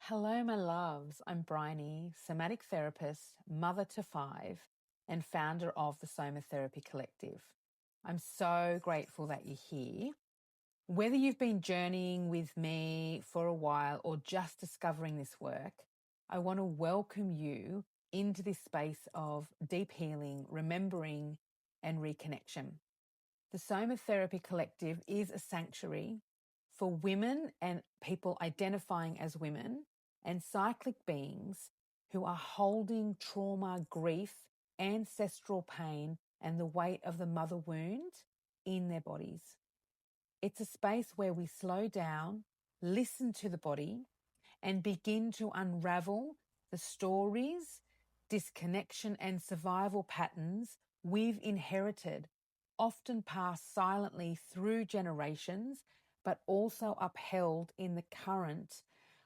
Hello, my loves. I'm Bryony, somatic therapist, mother to 5, and founder of the Somatherapy Collective. I'm so grateful that you're here. Whether you've been journeying with me for a while or just discovering this work, I want to welcome you into this space of deep healing, remembering, and reconnection. The Somatherapy Collective is a sanctuary for women and people identifying as women and cyclic beings who are holding trauma, grief, ancestral pain, and the weight of the mother wound in their bodies. It's a space where we slow down, listen to the body, and begin to unravel the stories, disconnection, and survival patterns we've inherited, often passed silently through generations, but also upheld in the current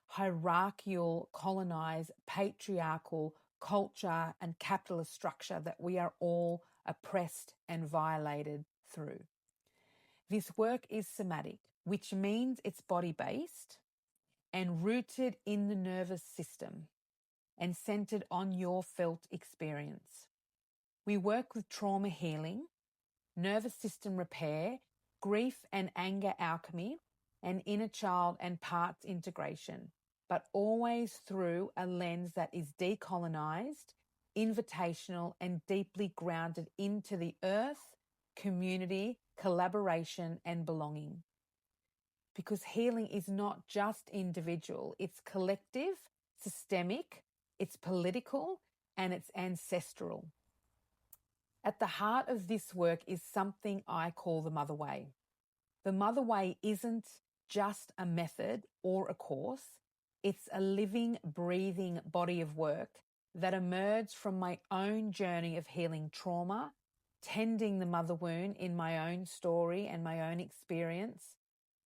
hierarchical, colonized, patriarchal culture and capitalist structure that we are all oppressed and violated through. This work is somatic, which means it's body-based and rooted in the nervous system and centered on your felt experience. We work with trauma healing, nervous system repair, grief and anger alchemy, and inner child and parts integration, but always through a lens that is decolonized, invitational, and deeply grounded into the earth, community, collaboration, and belonging. Because healing is not just individual, it's collective, systemic, it's political, and it's ancestral. At the heart of this work is something I call the MotherWay. The MotherWay isn't just a method or a course, it's a living, breathing body of work that emerged from my own journey of healing trauma, tending the mother wound in my own story and my own experience,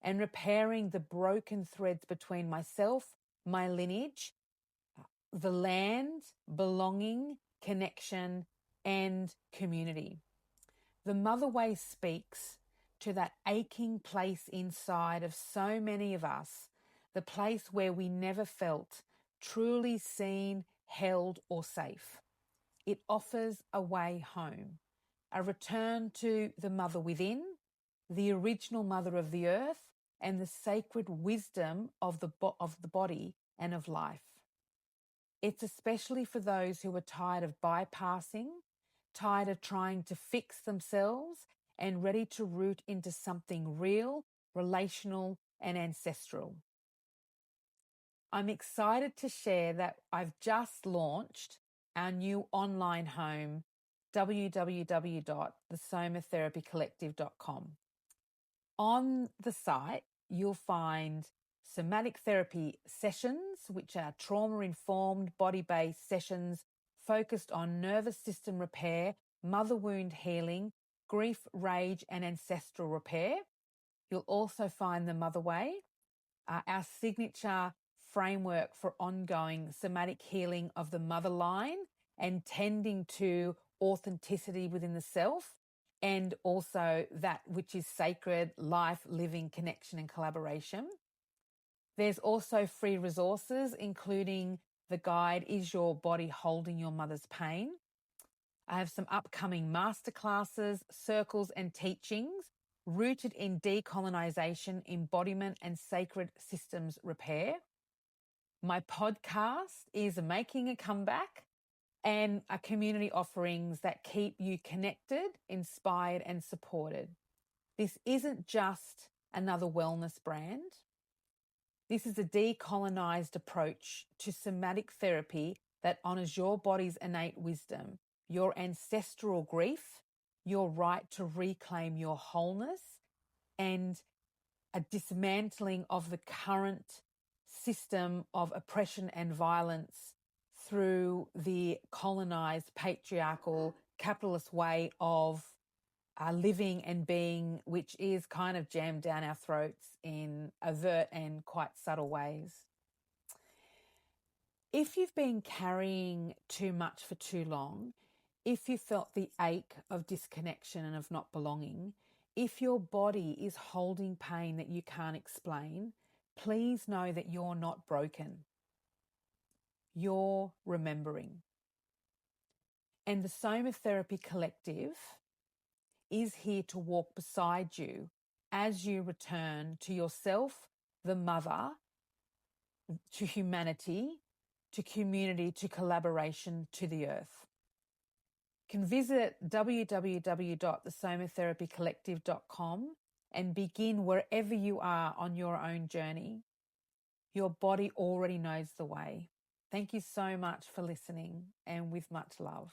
and repairing the broken threads between myself, my lineage, the land, belonging, connection, and community. The MotherWay speaks to that aching place inside of so many of us, the place where we never felt truly seen, held, or safe. It offers a way home, a return to the mother within, the original mother of the earth, and the sacred wisdom of the body and of life. It's especially for those who are tired of bypassing, tired of trying to fix themselves, and ready to root into something real, relational, and ancestral. I'm excited to share that I've just launched our new online home, www.thesomatherapycollective.com. On the site, you'll find somatic therapy sessions, which are trauma-informed, body-based sessions focused on nervous system repair, mother wound healing, grief, rage, and ancestral repair. You'll also find the MotherWay, our signature framework for ongoing somatic healing of the mother line and tending to authenticity within the self, and also that which is sacred, life, living, connection, and collaboration. There's also free resources, including the guide, Is Your Body Holding Your Mother's Pain? I have some upcoming masterclasses, circles, and teachings rooted in decolonisation, embodiment, and sacred systems repair. My podcast is making a comeback, and a community offerings that keep you connected, inspired, and supported. This isn't just another wellness brand. This is a decolonised approach to somatic therapy that honours your body's innate wisdom, your ancestral grief, your right to reclaim your wholeness, and a dismantling of the current system of oppression and violence through the colonized, patriarchal, capitalist way of living and being, which is kind of jammed down our throats in overt and quite subtle ways. If you've been carrying too much for too long, if you felt the ache of disconnection and of not belonging, if your body is holding pain that you can't explain, please know that you're not broken. you're remembering. And the Somatherapy Collective is here to walk beside you as you return to yourself, the mother, to humanity, to community, to collaboration, to the earth. You can visit www.thesomatherapycollective.com and begin wherever you are on your own journey. Your body already knows the way. Thank you so much for listening, and with much love.